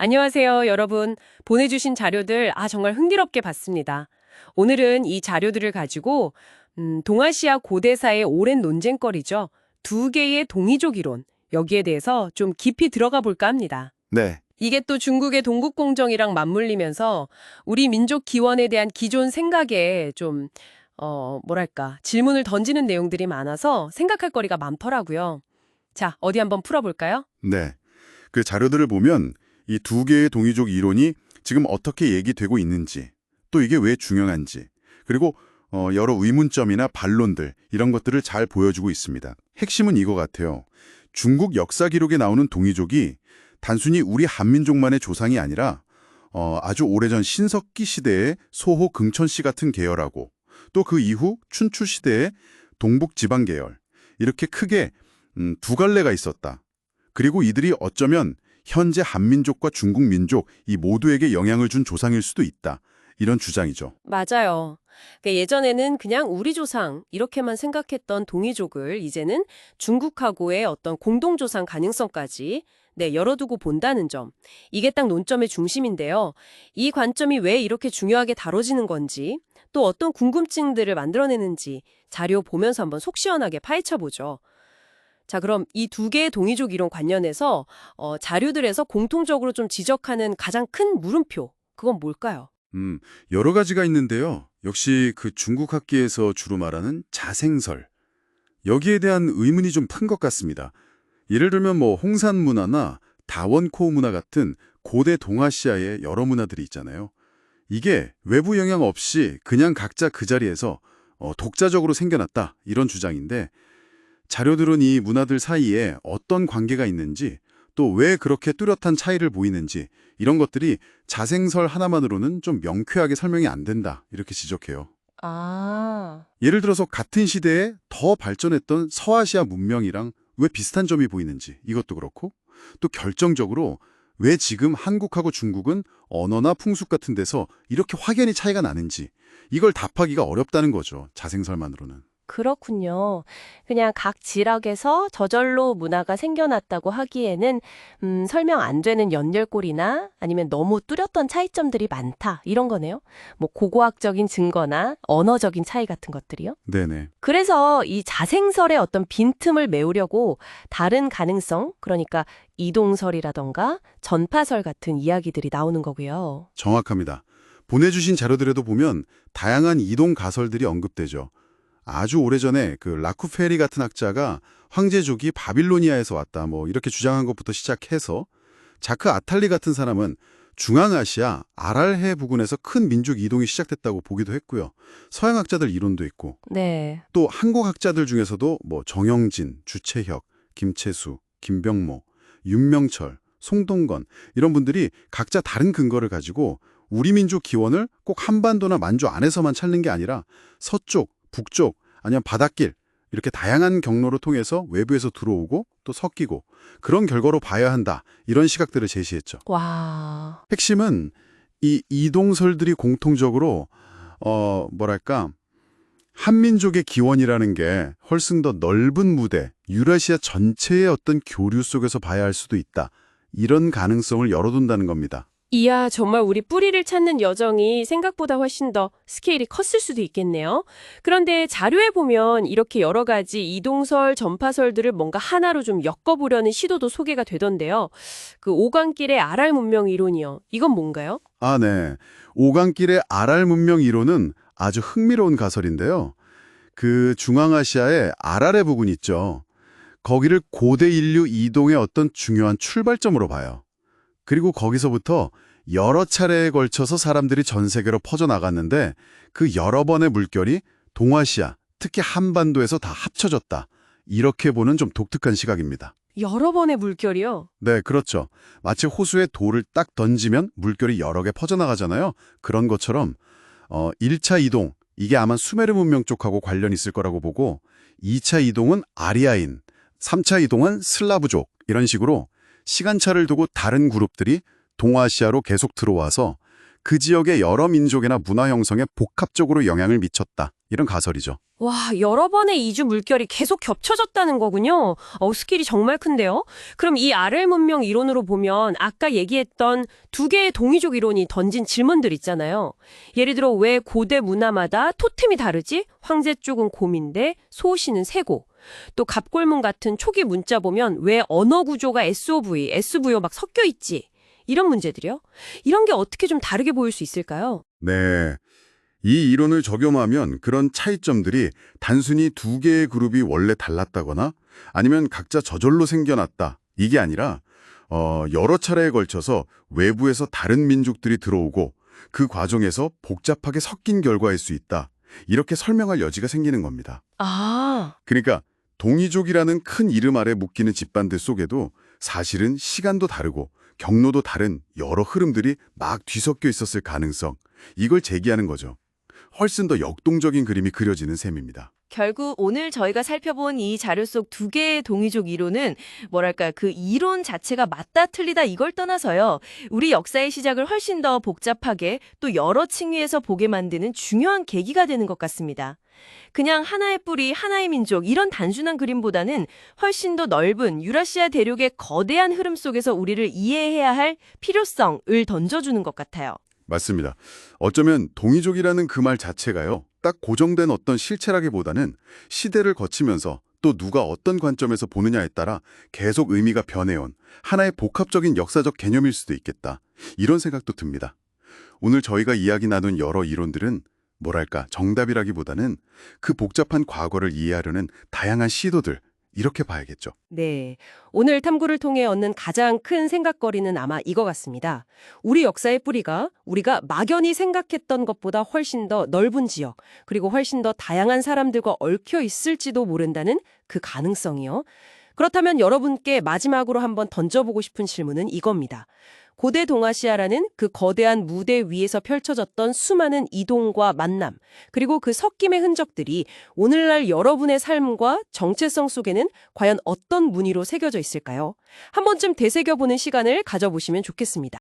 안녕하세요, 여러분. 보내주신 자료들 정말 흥미롭게 봤습니다. 오늘은 이 자료들을 가지고 동아시아 고대사의 오랜 논쟁거리죠. 두 개의 동이족 이론, 여기에 대해서 좀 깊이 들어가 볼까 합니다. 네, 이게 또 중국의 동국공정이랑 맞물리면서 우리 민족 기원에 대한 기존 생각에 좀 뭐랄까, 질문을 던지는 내용들이 많아서 생각할 거리가 많더라고요. 자, 어디 한번 풀어볼까요? 네. 그 자료들을 보면 이 두 개의 동이족 이론이 지금 어떻게 얘기되고 있는지, 또 이게 왜 중요한지, 그리고 여러 의문점이나 반론들 이런 것들을 잘 보여주고 있습니다. 핵심은 이거 같아요. 중국 역사 기록에 나오는 동이족이 단순히 우리 한민족만의 조상이 아니라 아주 오래전 신석기 시대의 소호 긍천씨 같은 계열하고 또 그 이후 춘추 시대의 동북 지방 계열 이렇게 크게 두 갈래가 있었다. 그리고 이들이 어쩌면 현재 한민족과 중국 민족 이 모두에게 영향을 준 조상일 수도 있다. 이런 주장이죠. 맞아요. 그러니까 예전에는 그냥 우리 조상 이렇게만 생각했던 동이족을 이제는 중국하고의 어떤 공동조상 가능성까지 열어두고 본다는 점. 이게 딱 논점의 중심인데요. 이 관점이 왜 이렇게 중요하게 다뤄지는 건지, 또 어떤 궁금증들을 만들어내는지 자료 보면서 한번 속 시원하게 파헤쳐보죠. 자, 그럼 이 두 개의 동이족 이론 관련해서 자료들에서 공통적으로 좀 지적하는 가장 큰 물음표, 그건 뭘까요? 여러 가지가 있는데요. 역시 그 중국 학계에서 주로 말하는 자생설. 여기에 대한 의문이 좀 큰 것 같습니다. 예를 들면 홍산 문화나 다원코우 문화 같은 고대 동아시아의 여러 문화들이 있잖아요. 이게 외부 영향 없이 그냥 각자 그 자리에서 독자적으로 생겨났다. 이런 주장인데 자료들은 이 문화들 사이에 어떤 관계가 있는지 또 왜 그렇게 뚜렷한 차이를 보이는지 이런 것들이 자생설 하나만으로는 좀 명쾌하게 설명이 안 된다. 이렇게 지적해요. 아, 예를 들어서 같은 시대에 더 발전했던 서아시아 문명이랑 왜 비슷한 점이 보이는지 이것도 그렇고 또 결정적으로 왜 지금 한국하고 중국은 언어나 풍습 같은 데서 이렇게 확연히 차이가 나는지 이걸 답하기가 어렵다는 거죠. 자생설만으로는. 그렇군요. 그냥 각 지역에서 저절로 문화가 생겨났다고 하기에는 설명 안 되는 연결고리나 아니면 너무 뚜렷한 차이점들이 많다 이런 거네요. 뭐 고고학적인 증거나 언어적인 차이 같은 것들이요. 네네. 그래서 이 자생설의 어떤 빈틈을 메우려고 다른 가능성, 그러니까 이동설이라던가 전파설 같은 이야기들이 나오는 거고요. 정확합니다. 보내주신 자료들에도 보면 다양한 이동 가설들이 언급되죠. 아주 오래전에 그 라쿠페리 같은 학자가 황제족이 바빌로니아에서 왔다 이렇게 주장한 것부터 시작해서 자크 아탈리 같은 사람은 중앙아시아 아랄해 부근에서 큰 민족 이동이 시작됐다고 보기도 했고요. 서양 학자들 이론도 있고 네. 또 한국 학자들 중에서도 정영진, 주채혁, 김채수, 김병모, 윤명철, 송동건 이런 분들이 각자 다른 근거를 가지고 우리 민족 기원을 꼭 한반도나 만주 안에서만 찾는 게 아니라 서쪽, 북쪽, 아니면 바닷길 이렇게 다양한 경로를 통해서 외부에서 들어오고 또 섞이고 그런 결과로 봐야 한다. 이런 시각들을 제시했죠. 와. 핵심은 이 이동설들이 공통적으로 뭐랄까 한민족의 기원이라는 게 훨씬 더 넓은 무대, 유라시아 전체의 어떤 교류 속에서 봐야 할 수도 있다. 이런 가능성을 열어둔다는 겁니다. 이야, 정말 우리 뿌리를 찾는 여정이 생각보다 훨씬 더 스케일이 컸을 수도 있겠네요. 그런데 자료에 보면 이렇게 여러 가지 이동설, 전파설들을 뭔가 하나로 좀 엮어보려는 시도도 소개가 되던데요. 그 오강길의 아랄 문명 이론이요. 이건 뭔가요? 아, 네. 오강길의 아랄 문명 이론은 아주 흥미로운 가설인데요. 그 중앙아시아의 아랄의 부근 있죠. 거기를 고대 인류 이동의 어떤 중요한 출발점으로 봐요. 그리고 거기서부터 여러 차례에 걸쳐서 사람들이 전 세계로 퍼져나갔는데 그 여러 번의 물결이 동아시아, 특히 한반도에서 다 합쳐졌다. 이렇게 보는 좀 독특한 시각입니다. 여러 번의 물결이요. 네, 그렇죠. 마치 호수에 돌을 딱 던지면 물결이 여러 개 퍼져나가잖아요. 그런 것처럼 1차 이동, 이게 아마 수메르 문명 쪽하고 관련이 있을 거라고 보고 2차 이동은 아리아인, 3차 이동은 슬라브족 이런 식으로 시간차를 두고 다른 그룹들이 동아시아로 계속 들어와서 그 지역의 여러 민족이나 문화 형성에 복합적으로 영향을 미쳤다. 이런 가설이죠. 와, 여러 번의 이주 물결이 계속 겹쳐졌다는 거군요. 스케일이 정말 큰데요? 그럼 이 RL 문명 이론으로 보면 아까 얘기했던 두 개의 동이족 이론이 던진 질문들 있잖아요. 예를 들어 왜 고대 문화마다 토템이 다르지? 황제 쪽은 곰인데 소시는 새고. 또 갑골문 같은 초기 문자 보면 왜 언어 구조가 SOV, SVO 막 섞여 있지? 이런 문제들이요. 이런 게 어떻게 좀 다르게 보일 수 있을까요? 네. 이 이론을 적용하면 그런 차이점들이 단순히 두 개의 그룹이 원래 달랐다거나 아니면 각자 저절로 생겨났다. 이게 아니라 여러 차례에 걸쳐서 외부에서 다른 민족들이 들어오고 그 과정에서 복잡하게 섞인 결과일 수 있다. 이렇게 설명할 여지가 생기는 겁니다. 아, 그러니까 동이족이라는 큰 이름 아래 묶이는 집단들 속에도 사실은 시간도 다르고 경로도 다른 여러 흐름들이 막 뒤섞여 있었을 가능성, 이걸 제기하는 거죠. 훨씬 더 역동적인 그림이 그려지는 셈입니다. 결국 오늘 저희가 살펴본 이 자료 속 두 개의 동이족 이론은 뭐랄까 그 이론 자체가 맞다 틀리다 이걸 떠나서요. 우리 역사의 시작을 훨씬 더 복잡하게 또 여러 층위에서 보게 만드는 중요한 계기가 되는 것 같습니다. 그냥 하나의 뿌리, 하나의 민족 이런 단순한 그림보다는 훨씬 더 넓은 유라시아 대륙의 거대한 흐름 속에서 우리를 이해해야 할 필요성을 던져주는 것 같아요. 맞습니다. 어쩌면 동이족이라는 그 말 자체가요. 딱 고정된 어떤 실체라기보다는 시대를 거치면서 또 누가 어떤 관점에서 보느냐에 따라 계속 의미가 변해온 하나의 복합적인 역사적 개념일 수도 있겠다. 이런 생각도 듭니다. 오늘 저희가 이야기 나눈 여러 이론들은 뭐랄까 정답이라기보다는 그 복잡한 과거를 이해하려는 다양한 시도들, 이렇게 봐야겠죠. 네. 오늘 탐구를 통해 얻는 가장 큰 생각거리는 아마 이거 같습니다. 우리 역사의 뿌리가 우리가 막연히 생각했던 것보다 훨씬 더 넓은 지역, 그리고 훨씬 더 다양한 사람들과 얽혀 있을지도 모른다는 그 가능성이요. 그렇다면 여러분께 마지막으로 한번 던져보고 싶은 질문은 이겁니다. 고대 동아시아라는 그 거대한 무대 위에서 펼쳐졌던 수많은 이동과 만남, 그리고 그 섞임의 흔적들이 오늘날 여러분의 삶과 정체성 속에는 과연 어떤 무늬로 새겨져 있을까요? 한 번쯤 되새겨보는 시간을 가져보시면 좋겠습니다.